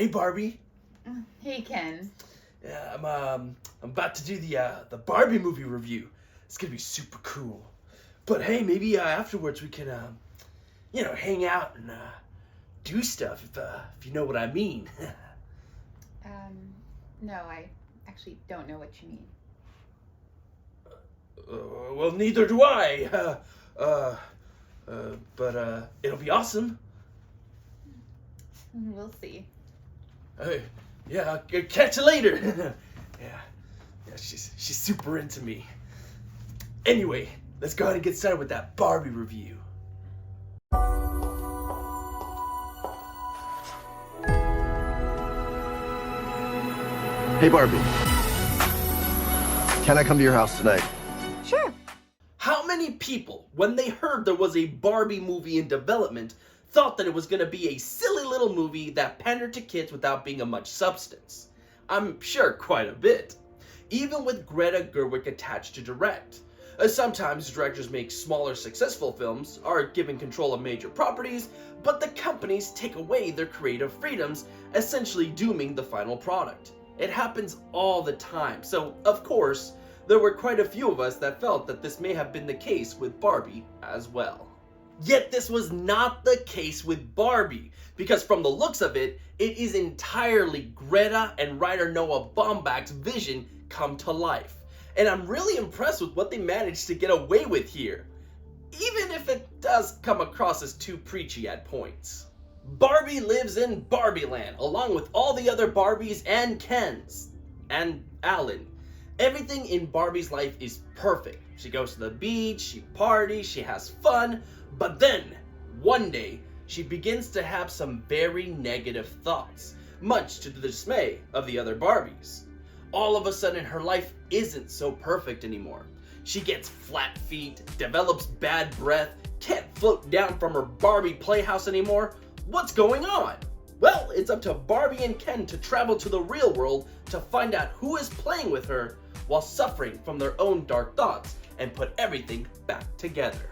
Hey, Barbie. Hey, Ken. Yeah, I'm about to do the Barbie movie review. It's gonna be super cool. But hey, maybe afterwards we can hang out and do stuff if you know what I mean. No, I actually don't know what you mean. Well, neither do I. But it'll be awesome. We'll see. Hey, yeah, I'll catch you later. yeah, she's super into me. Anyway, let's go ahead and get started with that Barbie review. Hey, Barbie. Can I come to your house tonight? Sure. How many people, when they heard there was a Barbie movie in development, thought that it was going to be a silly little movie that pandered to kids without being of much substance? I'm sure quite a bit. Even with Greta Gerwig attached to direct. Sometimes directors make smaller successful films, are given control of major properties, but the companies take away their creative freedoms, essentially dooming the final product. It happens all the time, so of course, there were quite a few of us that felt that this may have been the case with Barbie as well. Yet this was not the case with Barbie, because from the looks of it, it is entirely Greta and writer Noah Baumbach's vision come to life. And I'm really impressed with what they managed to get away with here, even if it does come across as too preachy at points. Barbie lives in Barbie Land, along with all the other Barbies and Kens. And Alan. Everything in Barbie's life is perfect. She goes to the beach, she parties, she has fun, but then, one day, she begins to have some very negative thoughts, much to the dismay of the other Barbies. All of a sudden, her life isn't so perfect anymore. She gets flat feet, develops bad breath, can't float down from her Barbie playhouse anymore. What's going on? Well, it's up to Barbie and Ken to travel to the real world to find out who is playing with her while suffering from their own dark thoughts and put everything back together.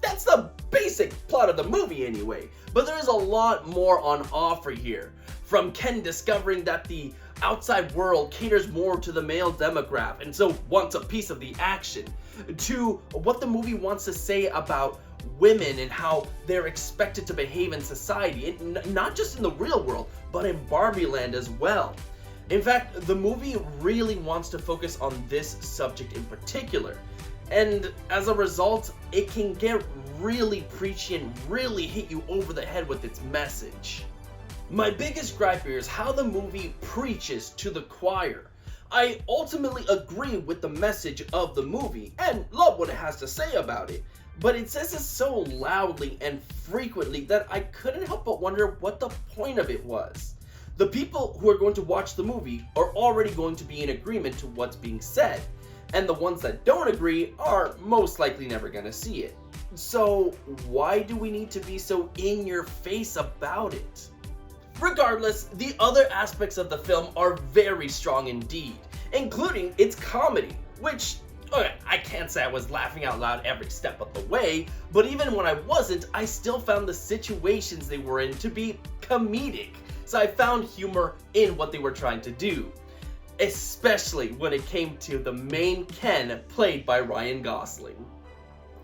That's the basic plot of the movie anyway, but there is a lot more on offer here. From Ken discovering that the outside world caters more to the male demographic and so wants a piece of the action, to what the movie wants to say about women and how they're expected to behave in society, not just in the real world, but in Barbie Land as well. In fact, the movie really wants to focus on this subject in particular, and as a result, it can get really preachy and really hit you over the head with its message. My biggest gripe here is how the movie preaches to the choir. I ultimately agree with the message of the movie and love what it has to say about it, but it says it so loudly and frequently that I couldn't help but wonder what the point of it was. The people who are going to watch the movie are already going to be in agreement to what's being said, and the ones that don't agree are most likely never going to see it. So why do we need to be so in your face about it? Regardless, the other aspects of the film are very strong indeed, including its comedy, which, okay, I can't say I was laughing out loud every step of the way, but even when I wasn't, I still found the situations they were in to be comedic, so I found humor in what they were trying to do, especially when it came to the main Ken played by Ryan Gosling.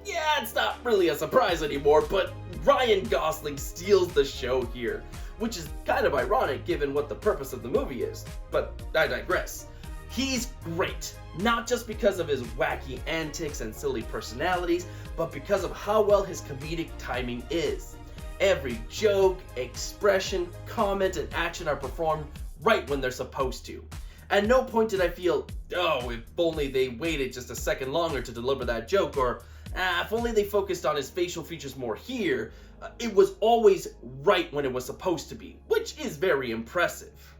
Yeah, it's not really a surprise anymore, but Ryan Gosling steals the show here, which is kind of ironic given what the purpose of the movie is, but I digress. He's great, not just because of his wacky antics and silly personalities, but because of how well his comedic timing is. Every joke, expression, comment, and action are performed right when they're supposed to. At no point did I feel, oh, if only they waited just a second longer to deliver that joke, or if only they focused on his facial features more here. It was always right when it was supposed to be, which is very impressive.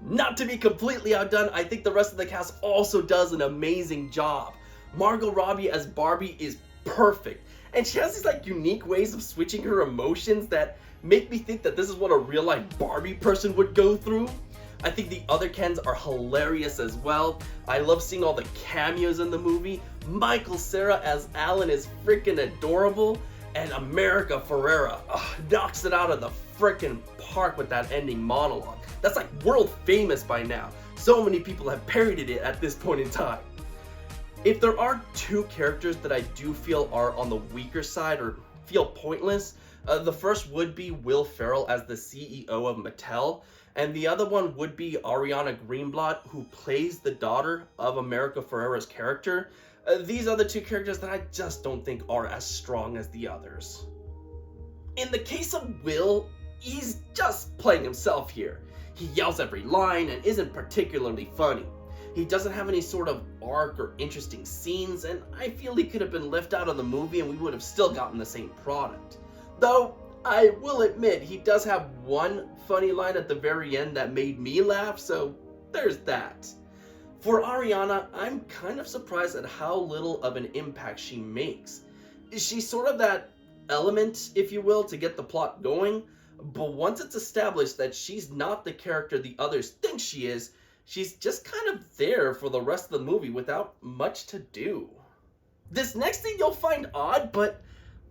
Not to be completely outdone, I think the rest of the cast also does an amazing job. Margot Robbie as Barbie is perfect, and she has these unique ways of switching her emotions that make me think that this is what a real life Barbie person would go through. I think the other Kens are hilarious as well. I love seeing all the cameos in the movie. Michael Cera as Alan is freaking adorable. And America Ferrera knocks it out of the frickin' park with that ending monologue. That's like world famous by now. So many people have parodied it at this point in time. If there are two characters that I do feel are on the weaker side or feel pointless, the first would be Will Ferrell as the CEO of Mattel, and the other one would be Ariana Greenblatt, who plays the daughter of America Ferrera's character. These are the two characters that I just don't think are as strong as the others. In the case of Will, he's just playing himself here. He yells every line and isn't particularly funny. He doesn't have any sort of arc or interesting scenes, and I feel he could have been left out of the movie and we would have still gotten the same product. Though, I will admit, he does have one funny line at the very end that made me laugh, so there's that. For Ariana, I'm kind of surprised at how little of an impact she makes. She's sort of that element, if you will, to get the plot going, but once it's established that she's not the character the others think she is, she's just kind of there for the rest of the movie without much to do. This next thing you'll find odd, but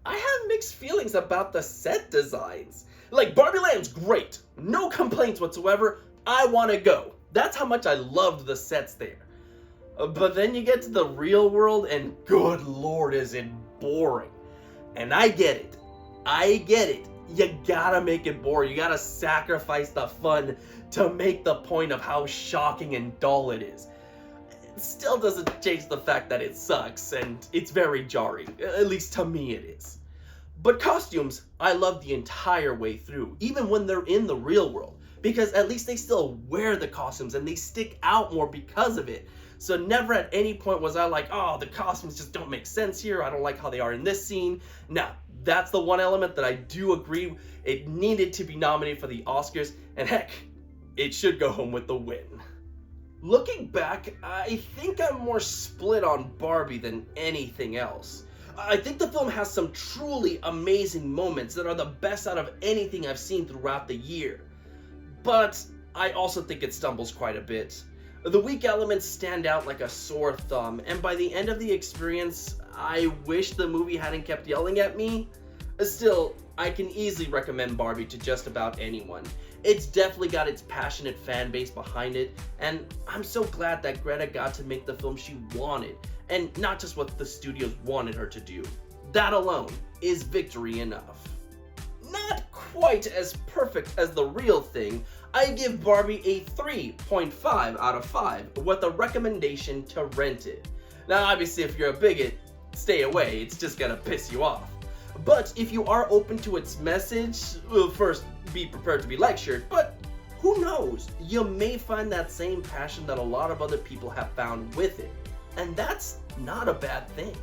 I have mixed feelings about the set designs. Like, Barbie Land's great. No complaints whatsoever. I want to go. That's how much I loved the sets there. But then you get to the real world and good lord is it boring. And I get it. I get it. You gotta make it boring. You gotta sacrifice the fun to make the point of how shocking and dull it is. It still doesn't change the fact that it sucks and it's very jarring. At least to me it is. But costumes, I love the entire way through, even when they're in the real world, because at least they still wear the costumes and they stick out more because of it. So never at any point was I like, oh, the costumes just don't make sense here. I don't like how they are in this scene. No, that's the one element that I do agree it needed to be nominated for the Oscars, and heck, it should go home with the win. Looking back, I think I'm more split on Barbie than anything else. I think the film has some truly amazing moments that are the best out of anything I've seen throughout the year. But I also think it stumbles quite a bit. The weak elements stand out like a sore thumb, and by the end of the experience, I wish the movie hadn't kept yelling at me. Still, I can easily recommend Barbie to just about anyone. It's definitely got its passionate fan base behind it, and I'm so glad that Greta got to make the film she wanted, and not just what the studios wanted her to do. That alone is victory enough. Not quite as perfect as the real thing, I give Barbie a 3.5 out of 5 with a recommendation to rent it. Now obviously if you're a bigot, stay away, it's just gonna piss you off. But if you are open to its message, well, first be prepared to be lectured, but who knows, you may find that same passion that a lot of other people have found with it. And that's not a bad thing.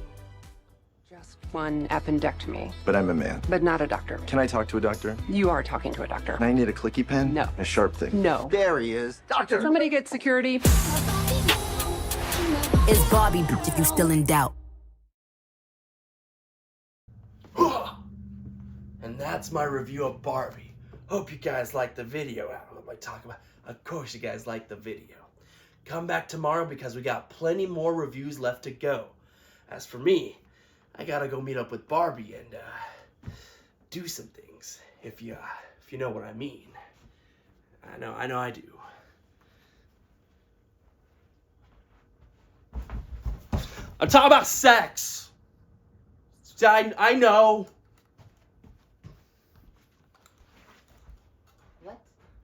Just one appendectomy. But I'm a man. But not a doctor. Can I talk to a doctor? You are talking to a doctor. I need a clicky pen? No. A sharp thing? No. There he is. Doctor! Somebody get security. It's Barbie, bitch, if you still in doubt. And that's my review of Barbie. Hope you guys liked the video. What am I talking about? Of course you guys liked the video. Come back tomorrow because we got plenty more reviews left to go. As for me, I gotta go meet up with Barbie and do some things, if you know what I mean. I know I do. I'm talking about sex. I know.